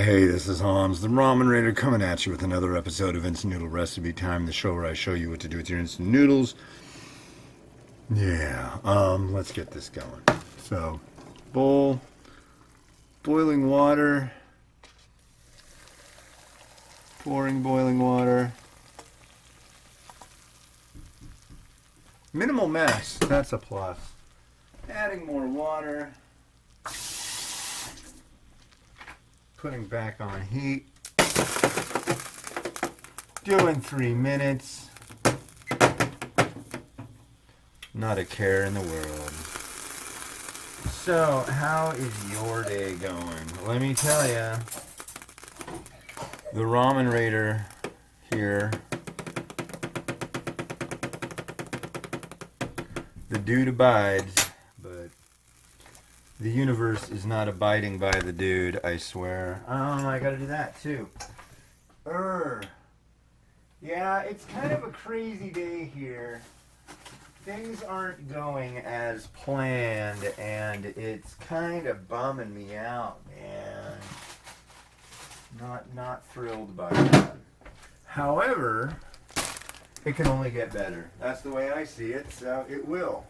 Hey, this is Hans, the Ramen Raider, coming at you with another episode of Instant Noodle Recipe Time, the show where I show you what to do with your instant noodles. Yeah, let's get this going. So, bowl, boiling water, pouring boiling water. Minimal mess, that's a plus. Adding more water. Putting back on heat. Doing 3 minutes. Not a care in the world. So, how is your day going? Let me tell you, the Ramen Raider here, the dude abides, but the universe is not abiding by the dude, I swear. I gotta do that too. Yeah, it's kind of a crazy day here. Things aren't going as planned, and it's kind of bumming me out, man. Not thrilled by that. However, it can only get better. That's the way I see it, so it will.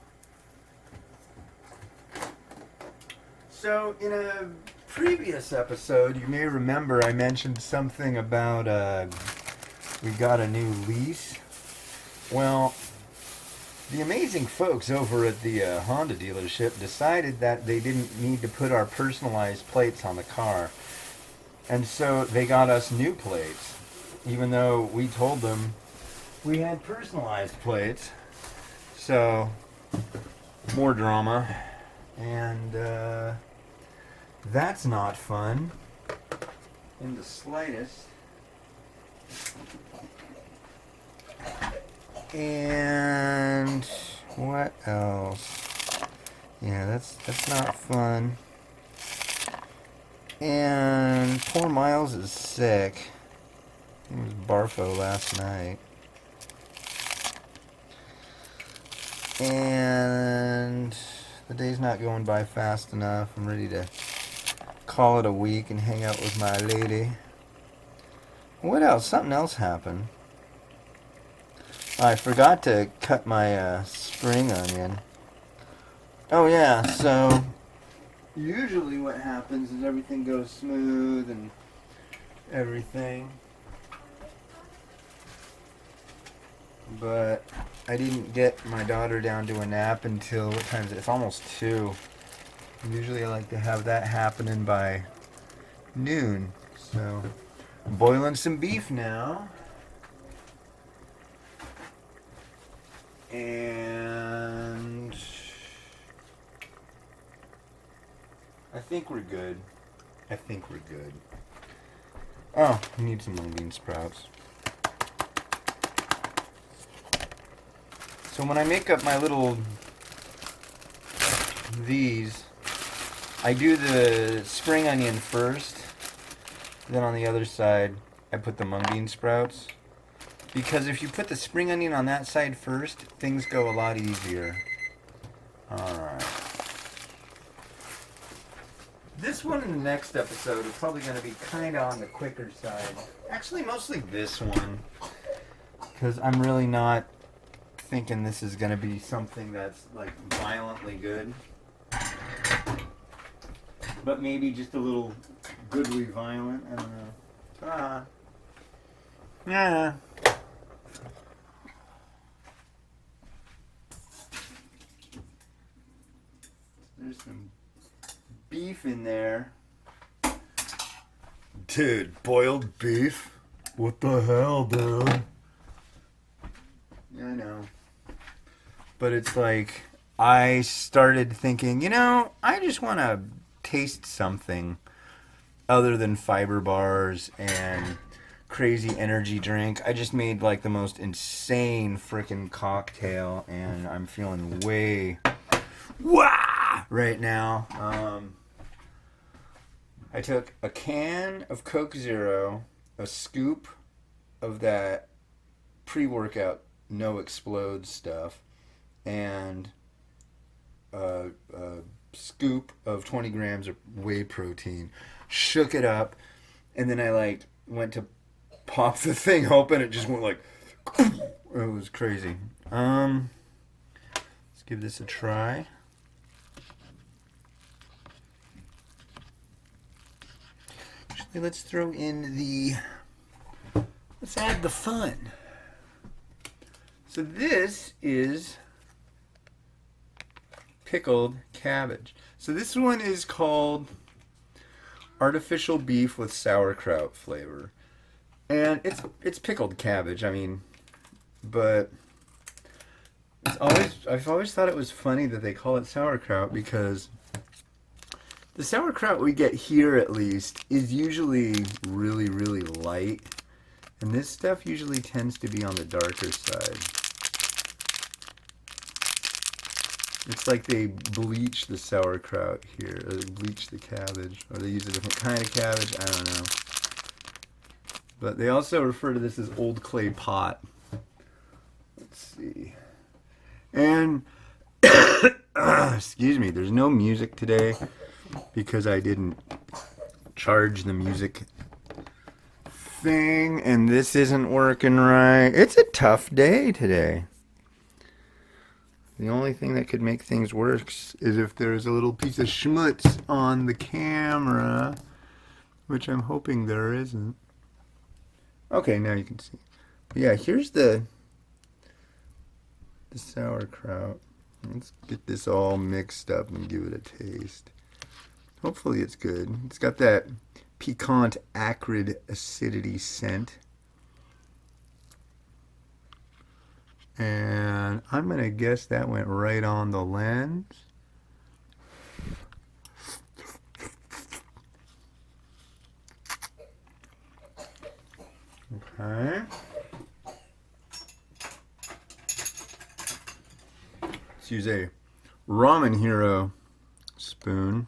So, in a previous episode, you may remember I mentioned something about we got a new lease. Well, the amazing folks over at the Honda dealership decided that they didn't need to put our personalized plates on the car. And so they got us new plates, even though we told them we had personalized plates. So, more drama. And that's not fun in the slightest. And what else? Yeah, that's not fun. And poor Miles is sick. He was barfo last night. And the day's not going by fast enough. I'm ready to call it a week and hang out with my lady. What else? Something else happened. I forgot to cut my spring onion. Oh yeah, so usually what happens is everything goes smooth and everything. But I didn't get my daughter down to a nap until, what time is it? It's almost 2. Usually I like to have that happening by noon. So, I'm boiling some beef now. And I think we're good. Oh, I need some mung bean sprouts. So when I make up my little these, I do the spring onion first. Then on the other side, I put the mung bean sprouts. Because if you put the spring onion on that side first, things go a lot easier. Alright. This one in the next episode is probably going to be kind of on the quicker side. Actually, mostly this one. Because I'm really not thinking this is going to be something that's like violently good. But maybe just a little goodly violent. I don't know. Yeah. There's some beef in there. Dude, boiled beef? What the hell, dude? Yeah, I know. But it's like, I started thinking, I just want to taste something other than fiber bars and crazy energy drink. I just made like the most insane freaking cocktail, and I'm feeling way right now. I took a can of Coke Zero, a scoop of that pre-workout No Explode stuff, and a scoop of 20 grams of whey protein. Shook it up and then I like went to pop the thing open. It just went like, it was crazy. Let's give this a try. Actually, let's throw in the. Let's add the fun. So this is pickled cabbage. So this one is called artificial beef with sauerkraut flavor. And it's pickled cabbage, I mean, but I've always thought it was funny that they call it sauerkraut, because the sauerkraut we get here, at least, is usually really, really light. And this stuff usually tends to be on the darker side. It's like they bleach the sauerkraut here, or they bleach the cabbage, or they use a different kind of cabbage, I don't know. But they also refer to this as old clay pot. Let's see. And, excuse me, there's no music today because I didn't charge the music thing, and this isn't working right. It's a tough day today. The only thing that could make things worse is if there's a little piece of schmutz on the camera, which I'm hoping there isn't. Okay, now you can see. But yeah, here's the sauerkraut. Let's get this all mixed up and give it a taste. Hopefully it's good. It's got that piquant, acrid acidity scent. And I'm going to guess that went right on the lens. Okay. Let's use a Ramen Hero spoon.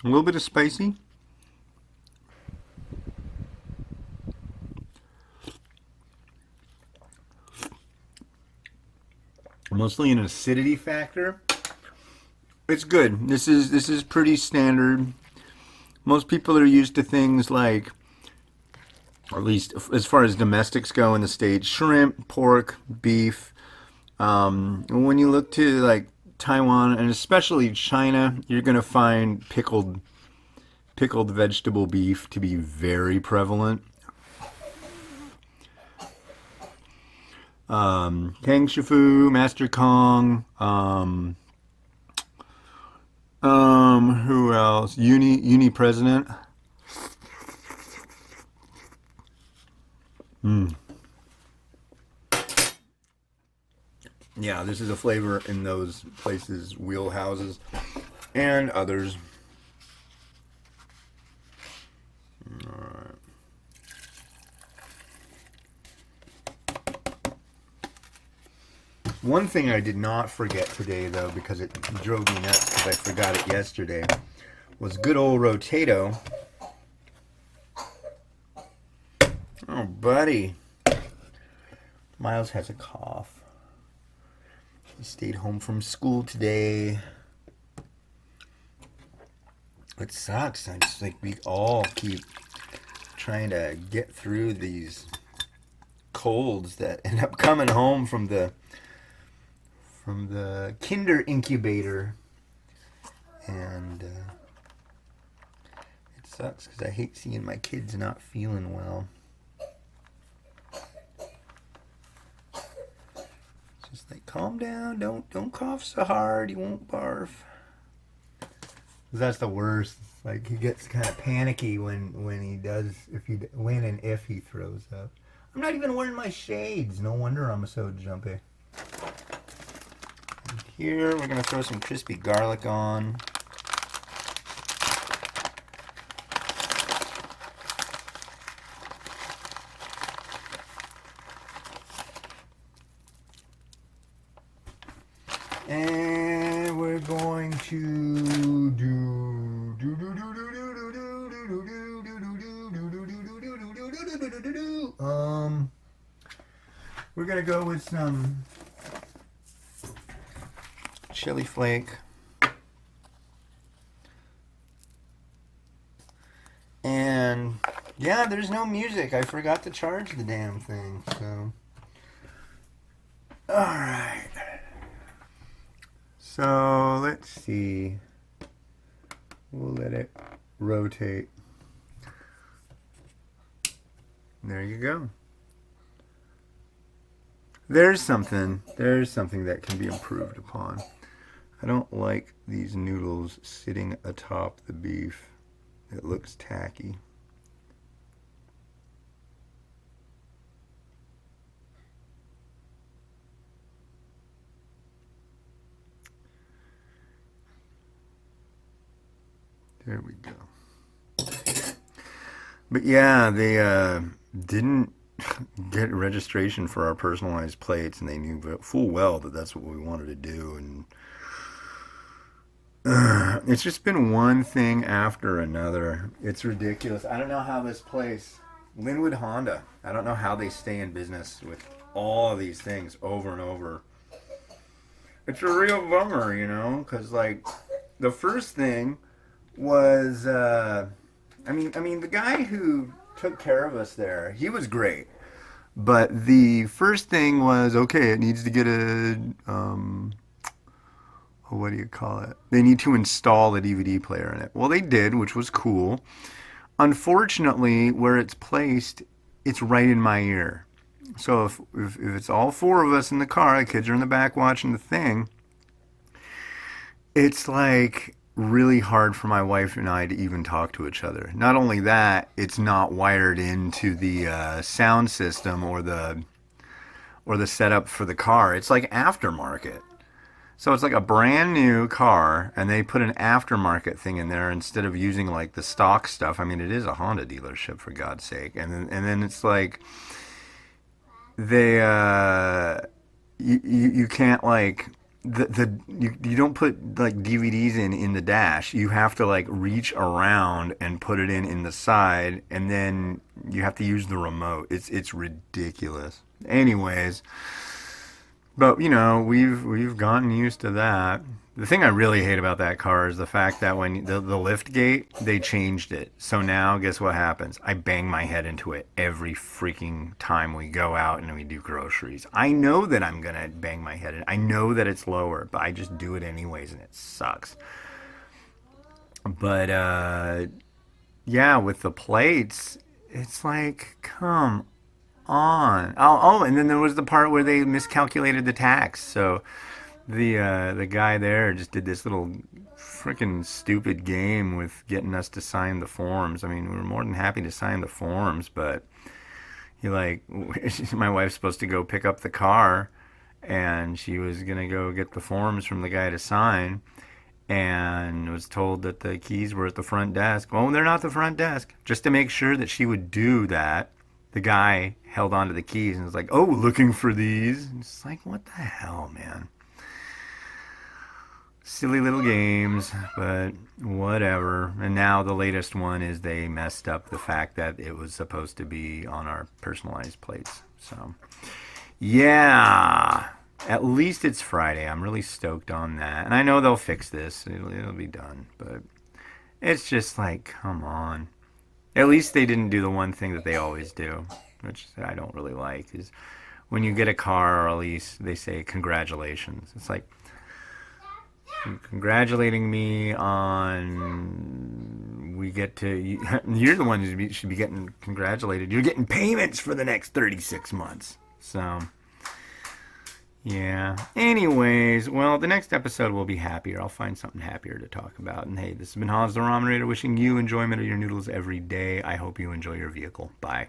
A little bit of spicy. Mostly an acidity factor. It's good. This is pretty standard. Most people are used to things like, or at least as far as domestics go in the States, shrimp, pork, beef. When you look to like Taiwan and especially China, you're going to find pickled vegetable beef to be very prevalent. Kang Shi, Master Kong, who else? Uni President. Yeah, this is a flavor in those places, wheelhouses, and others. Alright. One thing I did not forget today, though, because it drove me nuts because I forgot it yesterday, was good old Rotato. Oh, buddy. Miles has a cough. He stayed home from school today. It sucks. I just like we all keep trying to get through these colds that end up coming home from the kinder incubator, and it sucks because I hate seeing my kids not feeling well. It's just like, calm down, don't cough so hard, you won't barf. That's the worst. Like, he gets kind of panicky when and if he throws up. I'm not even wearing my shades. No wonder I'm so jumpy. And here we're gonna throw some crispy garlic on. And we're going to we're gonna go with some chili flake. Yeah, there's no music. I forgot to charge the damn thing, so. Alright. So, let's see. We'll let it rotate. There you go. There's something that can be improved upon. I don't like these noodles sitting atop the beef. It looks tacky. There we go. But yeah, they didn't get registration for our personalized plates, and they knew full well that that's what we wanted to do. And it's just been one thing after another. It's ridiculous. I don't know how this place, Linwood Honda, I don't know how they stay in business with all of these things over and over. It's a real bummer, you know, because like the first thing was, I mean, the guy who took care of us there, he was great. But the first thing was, okay, it needs to get a, what do you call it? They need to install a DVD player in it. Well, they did, which was cool. Unfortunately, where it's placed, it's right in my ear. So if it's all four of us in the car, the kids are in the back watching the thing, it's like really hard for my wife and I to even talk to each other. Not only that, it's not wired into the sound system or the setup for the car. It's like aftermarket. So it's like a brand new car, and they put an aftermarket thing in there instead of using like the stock stuff. I mean, it is a Honda dealership, for God's sake. And then it's like they you can't like you don't put like DVDs in the dash. You have to like reach around and put it in the side, and then you have to use the remote. It's ridiculous. Anyways, but you know, we've gotten used to that. The thing I really hate about that car is the fact that when the lift gate, they changed it. So now, guess what happens? I bang my head into it every freaking time we go out and we do groceries. I know that I'm going to bang my head in. I know that it's lower, but I just do it anyways, and it sucks. But, yeah, with the plates, it's like, come on. Oh, and then there was the part where they miscalculated the tax. So the guy there just did this little freaking stupid game with getting us to sign the forms. I mean, we were more than happy to sign the forms, but he like my wife's supposed to go pick up the car, and she was gonna go get the forms from the guy to sign, and was told that the keys were at the front desk. Well, they're not the front desk. Just to make sure that she would do that, the guy held onto the keys and was like, "Oh, looking for these." And it's like, what the hell, man? Silly little games, but whatever. And now the latest one is they messed up the fact that it was supposed to be on our personalized plates. So, yeah. At least it's Friday. I'm really stoked on that. And I know they'll fix this. It'll be done. But it's just like, come on. At least they didn't do the one thing that they always do, which I don't really like, is when you get a car, or at least they say congratulations. It's like, congratulating me on we get to you're the one who should be getting congratulated. You're getting payments for the next 36 months. So yeah, anyways, well, the next episode will be happier. I'll find something happier to talk about. And hey, this has been Hans the Ramen Raider, wishing you enjoyment of your noodles every day. I hope you enjoy your vehicle. Bye.